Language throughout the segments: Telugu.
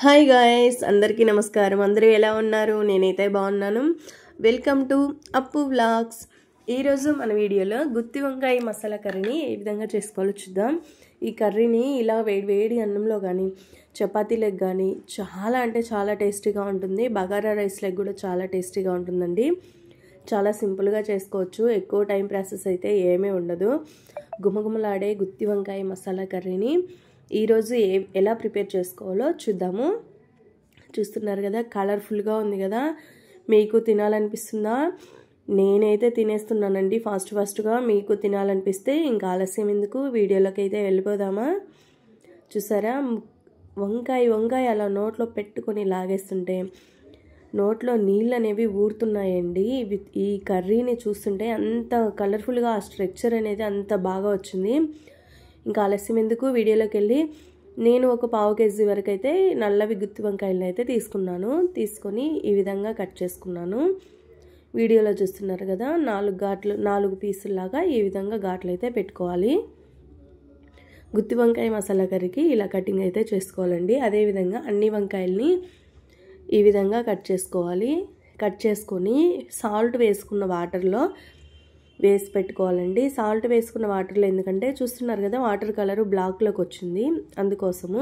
హాయ్ గాయ్స్, అందరికీ నమస్కారం. అందరూ ఎలా ఉన్నారు? నేనైతే బాగున్నాను. వెల్కమ్ టు అప్పు వ్లాగ్స్. ఈరోజు మన వీడియోలో గుత్తి వంకాయ మసాలా కర్రీని ఏ విధంగా చేసుకోవాలో చూద్దాం. ఈ కర్రీని ఇలా వేడి అన్నంలో కానీ చపాతీలకు కానీ చాలా అంటే చాలా టేస్టీగా ఉంటుంది. బగారా రైస్లకు కూడా చాలా టేస్టీగా ఉంటుందండి. చాలా సింపుల్గా చేసుకోవచ్చు. ఎక్కువ టైం ప్రాసెస్ అయితే ఏమీ ఉండదు. గుమగుమలాడే గుత్తి వంకాయ మసాలా కర్రీని ఈరోజు ఎలా ప్రిపేర్ చేసుకోవాలో చూద్దాము. చూస్తున్నారు కదా, కలర్ఫుల్గా ఉంది కదా. మీకు తినాలనిపిస్తుందా? నేనైతే తినేస్తున్నానండి ఫాస్ట్గా. మీకు తినాలనిపిస్తే ఇంకా ఆలస్యం ఎందుకు, వీడియోలోకి అయితే వెళ్ళిపోదామా. చూసారా, వంకాయ అలా నోట్లో పెట్టుకొని లాగేస్తుంటే నోట్లో నీళ్ళు అనేవి ఊరుతున్నాయండి. ఈ కర్రీని చూస్తుంటే అంత కలర్ఫుల్గా ఆ స్ట్రక్చర్ అనేది అంత బాగా వచ్చింది. ఇంకా ఆలస్యం ఎందుకు, వీడియోలోకి వెళ్ళి నేను ఒక పావు కేజీ వరకు అయితే నల్లవి గుత్తి వంకాయలను అయితే తీసుకొని ఈ విధంగా కట్ చేసుకున్నాను. వీడియోలో చూస్తున్నారు కదా, 4 పీసుల్లాగా ఈ విధంగా ఘాట్లు అయితే పెట్టుకోవాలి. గుత్తి వంకాయ మసాలా కర్రీకి ఇలా కటింగ్ అయితే చేసుకోవాలండి. అదేవిధంగా అన్ని వంకాయల్ని ఈ విధంగా కట్ చేసుకోవాలి. కట్ చేసుకొని సాల్ట్ వేసుకున్న వాటర్లో వేసి పెట్టుకోవాలండి. సాల్ట్ వేసుకున్న వాటర్లో ఎందుకంటే చూస్తున్నారు కదా, వాటర్ కలరు బ్లాక్లోకి వచ్చింది, అందుకోసము.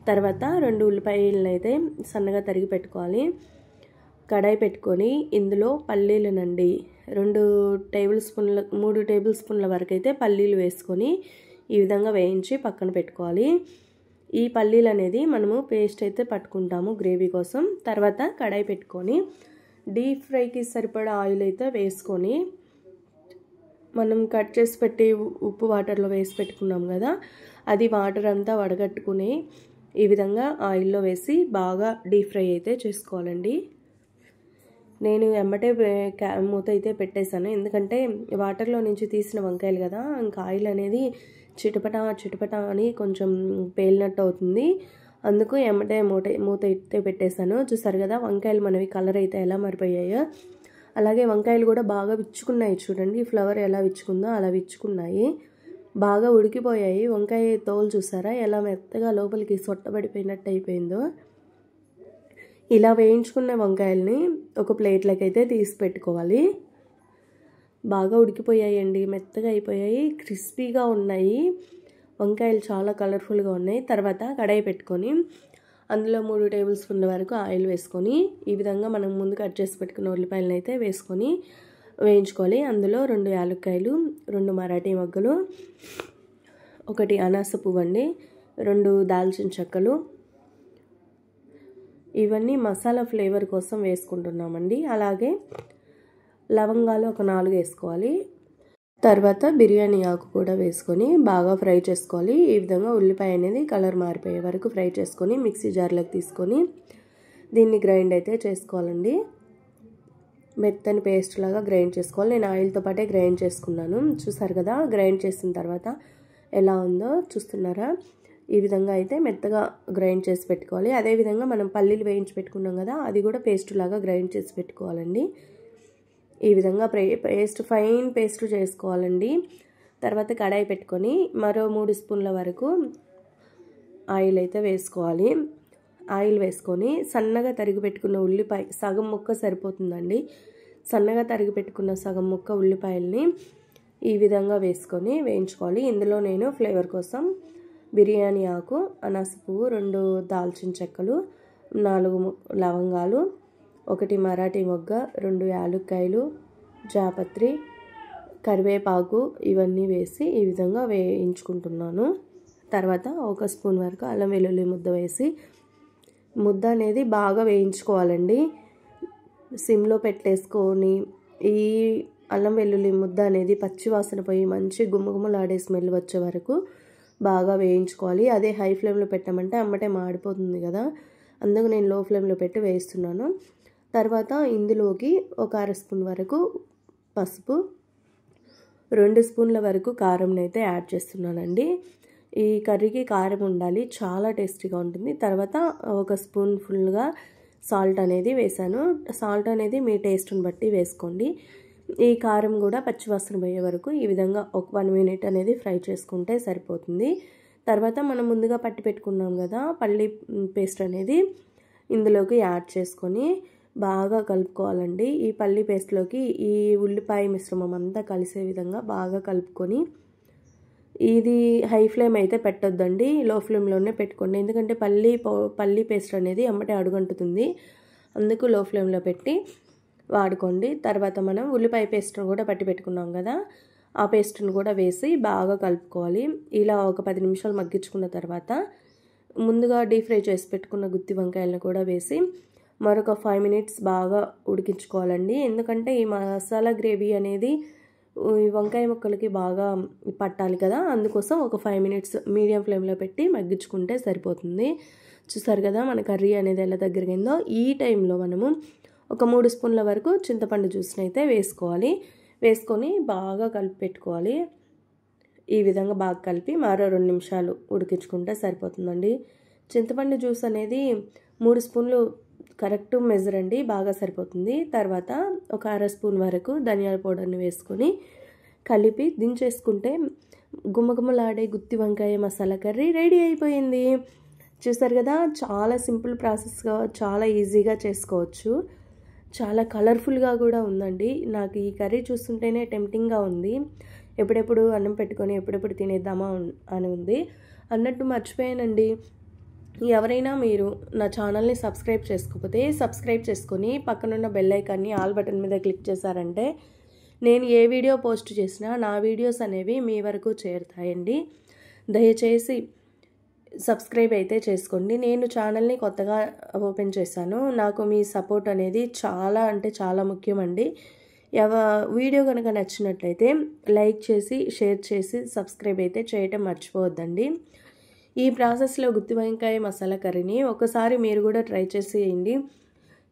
తర్వాత 2 ఉల్లిపాయలను అయితే సన్నగా తరిగి పెట్టుకోవాలి. కడాయి పెట్టుకొని ఇందులో పల్లీలనండి 3 టేబుల్ స్పూన్ల వరకు అయితే పల్లీలు వేసుకొని ఈ విధంగా వేయించి పక్కన పెట్టుకోవాలి. ఈ పల్లీలు అనేది మనము పేస్ట్ అయితే పట్టుకుంటాము గ్రేవీ కోసం. తర్వాత కడాయి పెట్టుకొని డీప్ ఫ్రైకి సరిపడా ఆయిల్ అయితే వేసుకొని మనం కట్ చేసి పెట్టి ఉప్పు వాటర్లో వేసి పెట్టుకున్నాం కదా, అది వాటర్ అంతా వడగట్టుకుని ఈ విధంగా ఆయిల్లో వేసి బాగా డీప్ ఫ్రై అయితే చేసుకోవాలండి. నేను ఎమ్మటే మూత అయితే పెట్టేశాను, ఎందుకంటే వాటర్లో నుంచి తీసిన వంకాయలు కదా, ఇంకా ఆయిల్ అనేది చిటపట అని కొంచెం పేలినట్టు అవుతుంది. అందుకు ఎమ్మటే మూత అయితే పెట్టేశాను. చూసారు కదా, వంకాయలు మనవి కలర్ అయితే ఎలా మారిపోయాయో. అలాగే వంకాయలు కూడా బాగా విచ్చుకున్నాయి. చూడండి, ఫ్లవర్ ఎలా విచ్చుకుందో అలా విచ్చుకున్నాయి, బాగా ఉడికిపోయాయి. వంకాయ తోలు చూసారా ఎలా మెత్తగా లోపలికి సొట్టబడిపోయినట్టు అయిపోయిందో. ఇలా వేయించుకున్న వంకాయల్ని ఒక ప్లేట్లోకి అయితే తీసి పెట్టుకోవాలి. బాగా ఉడికిపోయాయండి, మెత్తగా అయిపోయాయి, క్రిస్పీగా ఉన్నాయి. వంకాయలు చాలా కలర్ఫుల్గా ఉన్నాయి. తర్వాత కడాయి పెట్టుకొని అందులో 3 టేబుల్ స్పూన్ల వరకు ఆయిల్ వేసుకొని ఈ విధంగా మనం ముందు కట్ చేసి పెట్టుకున్న ఉల్లిపాయలను అయితే వేసుకొని వేయించుకోవాలి. అందులో 2 యాలక్కాయలు, 2 మరాఠీ మొగ్గలు, 1 అనాస పువ్వు అండి, 2 దాల్చిన చెక్కలు, ఇవన్నీ మసాలా ఫ్లేవర్ కోసం వేసుకుంటున్నామండి. అలాగే లవంగాలు ఒక 4 వేసుకోవాలి. తర్వాత బిర్యానీ ఆకు కూడా వేసుకొని బాగా ఫ్రై చేసుకోవాలి. ఈ విధంగా ఉల్లిపాయ అనేది కలర్ మారిపోయే వరకు ఫ్రై చేసుకొని మిక్సీ జార్లోకి తీసుకొని దీన్ని గ్రైండ్ అయితే చేసుకోవాలండి. మెత్తని పేస్ట్ లాగా గ్రైండ్ చేసుకోవాలి. నేను ఆయిల్తో పాటే గ్రైండ్ చేసుకున్నాను. చూసారు కదా, గ్రైండ్ చేసిన తర్వాత ఎలా ఉందో చూస్తున్నారా. ఈ విధంగా అయితే మెత్తగా గ్రైండ్ చేసి పెట్టుకోవాలి. అదేవిధంగా మనం పల్లీలు వేయించి పెట్టుకున్నాం కదా, అది కూడా పేస్ట్ లాగా గ్రైండ్ చేసి పెట్టుకోవాలండి. ఈ విధంగా ఫైన్ పేస్ట్ చేసుకోవాలండి. తర్వాత కడాయి పెట్టుకొని మరో 3 స్పూన్ల వరకు ఆయిల్ అయితే వేసుకోవాలి. ఆయిల్ వేసుకొని సన్నగా తరిగి పెట్టుకున్న ఉల్లిపాయ సగం ముక్క సరిపోతుందండి. సన్నగా తరిగి పెట్టుకున్న సగం ముక్క ఉల్లిపాయల్ని ఈ విధంగా వేసుకొని వేయించుకోవాలి. ఇందులో నేను ఫ్లేవర్ కోసం బిర్యానీ ఆకు, అనాస పువ్వు, 2 దాల్చిన చెక్కలు, 4 లవంగాలు, 1 మరాఠీ మొగ్గ, 2 యాలక్కాయలు, జాపత్రి, కరివేపాకు ఇవన్నీ వేసి ఈ విధంగా వేయించుకుంటున్నాను. తర్వాత 1 స్పూన్ వరకు అల్లం వెల్లుల్లి ముద్ద వేసి ముద్ద అనేది బాగా వేయించుకోవాలండి. సిమ్లో పెట్టేసుకొని ఈ అల్లం వెల్లుల్లి ముద్ద అనేది పచ్చి వాసన పోయి మంచి గుమగుమలాడే స్మెల్ వచ్చే వరకు బాగా వేయించుకోవాలి. అదే హై ఫ్లేమ్లో పెట్టామంటే అమ్మటే మాడిపోతుంది కదా, అందుకు నేను లో ఫ్లేమ్లో పెట్టి వేస్తున్నాను. తర్వాత ఇందులోకి 1/2 స్పూన్ వరకు పసుపు, 2 స్పూన్ల వరకు కారం అయితే యాడ్ చేస్తున్నానండి. ఈ కర్రీకి కారం ఉండాలి, చాలా టేస్టీగా ఉంటుంది. తర్వాత 1 స్పూన్ ఫుల్గా సాల్ట్ అనేది వేసాను. సాల్ట్ అనేది మీ టేస్ట్ని బట్టి వేసుకోండి. ఈ కారం కూడా పచ్చివాసన పోయే వరకు ఈ విధంగా ఒక 1 మినిట్ అనేది ఫ్రై చేసుకుంటే సరిపోతుంది. తర్వాత మనం ముందుగా పట్టి పెట్టుకున్నాం కదా పల్లి పేస్ట్ అనేది ఇందులోకి యాడ్ చేసుకొని బాగా కలుపుకోవాలండి. ఈ పల్లి పేస్ట్లోకి ఈ ఉల్లిపాయ మిశ్రమం అంతా కలిసే విధంగా బాగా కలుపుకొని, ఇది హై ఫ్లేమ్ అయితే పెట్టొద్దండి, లో ఫ్లేమ్లోనే పెట్టుకోండి. ఎందుకంటే పల్లి పేస్ట్ అనేది ఎమ్మటే అడుగంటుతుంది, అందుకు లో ఫ్లేమ్లో పెట్టి వాడుకోండి. తర్వాత మనం ఉల్లిపాయ పేస్ట్ను కూడా పట్టి పెట్టుకున్నాం కదా, ఆ పేస్ట్ను కూడా వేసి బాగా కలుపుకోవాలి. ఇలా ఒక 10 నిమిషాలు మగ్గించుకున్న తర్వాత ముందుగా డీప్ ఫ్రై చేసి పెట్టుకున్న గుత్తి వంకాయలను కూడా వేసి మరొక 5 మినిట్స్ బాగా ఉడికించుకోవాలండి. ఎందుకంటే ఈ మసాలా గ్రేవీ అనేది ఈ వంకాయ ముక్కలకి బాగా పట్టాలి కదా, అందుకోసం ఒక 5 మినిట్స్ మీడియం ఫ్లేమ్లో పెట్టి మగ్గించుకుంటే సరిపోతుంది. చూసారు కదా మన కర్రీ అనేది ఎలా దగ్గరగిందో. ఈ టైంలో మనము ఒక 3 స్పూన్ల వరకు చింతపండు జ్యూస్ని అయితే వేసుకొని బాగా కలిపి పెట్టుకోవాలి. ఈ విధంగా బాగా కలిపి మరో 2 నిమిషాలు ఉడికించుకుంటే సరిపోతుందండి. చింతపండు జ్యూస్ అనేది 3 స్పూన్లు కరెక్ట్ మెజర్ అండి, బాగా సరిపోతుంది. తర్వాత ఒక 1/2 స్పూన్ వరకు ధనియాల పౌడర్ని వేసుకొని కలిపి దించేసుకుంటే గుమగుమలాడే గుత్తి వంకాయ మసాలా కర్రీ రెడీ అయిపోయింది. చూసారు కదా, చాలా సింపుల్ ప్రాసెస్గా చాలా ఈజీగా చేసుకోవచ్చు. చాలా కలర్ఫుల్గా కూడా ఉందండి. నాకు ఈ కర్రీ చూస్తుంటేనే టెంప్టింగ్గా ఉంది. ఎప్పుడెప్పుడు అన్నం పెట్టుకొని ఎప్పుడెప్పుడు తినేద్దామా అని ఉంది. అన్నట్టు మర్చిపోయానండి, ఎవరైనా మీరు నా ఛానల్ని సబ్స్క్రైబ్ చేసుకోకపోతే సబ్స్క్రైబ్ చేసుకొని పక్కనున్న బెల్ ఐకాన్ని ఆల్ బటన్ మీద క్లిక్ చేశారంటే నేను ఏ వీడియో పోస్ట్ చేసినా నా వీడియోస్ అనేవి మీ వరకు చేరుతాయండి. దయచేసి సబ్స్క్రైబ్ అయితే చేసుకోండి. నేను ఛానల్ని కొత్తగా ఓపెన్ చేశాను, నాకు మీ సపోర్ట్ అనేది చాలా అంటే చాలా ముఖ్యమండి. వీడియో కనుక నచ్చినట్లయితే లైక్ చేసి షేర్ చేసి సబ్స్క్రైబ్ అయితే చేయటం మర్చిపోవద్దండి. ఈ ప్రాసెస్లో గుత్తి వంకాయ మసాలా కర్రీని ఒకసారి మీరు కూడా ట్రై చేసేయండి.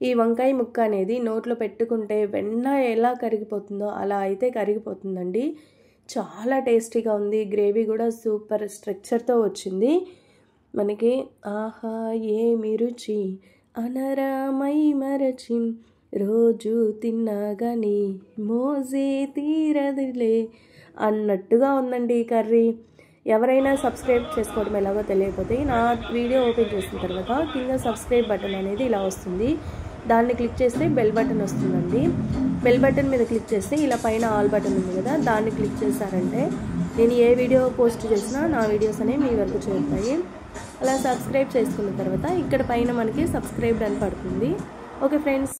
ఈ వంకాయ ముక్క అనేది నోట్లో పెట్టుకుంటే వెన్న ఎలా కరిగిపోతుందో అలా అయితే కరిగిపోతుందండి. చాలా టేస్టీగా ఉంది. గ్రేవీ కూడా సూపర్ స్ట్రక్చర్తో వచ్చింది మనకి. ఆహా ఏమి రుచి అనరామై మరచి రోజు తిన్నాగాని మోజే తీరదులే అన్నట్టుగా ఉందండి ఈ కర్రీ. ఎవరైనా సబ్స్క్రైబ్ చేసుకోవడం ఎలాగో తెలియకపోతే నా వీడియో ఓపెన్ చేసిన తర్వాత కింద సబ్స్క్రైబ్ బటన్ అనేది ఇలా వస్తుంది, దాన్ని క్లిక్ చేస్తే బెల్ బటన్ వస్తుందండి. బెల్ బటన్ మీద క్లిక్ చేస్తే ఇలా పైన ఆల్ బటన్ ఉంది కదా, దాన్ని క్లిక్ చేశారంటే నేను ఏ వీడియో పోస్ట్ చేసినా నా వీడియోస్ అనేవి మీ వరకు చేరుతాయి. అలా సబ్స్క్రైబ్ చేసుకున్న తర్వాత ఇక్కడ పైన మనకి సబ్స్క్రైబ్ అని పడుతుంది. Okay friends.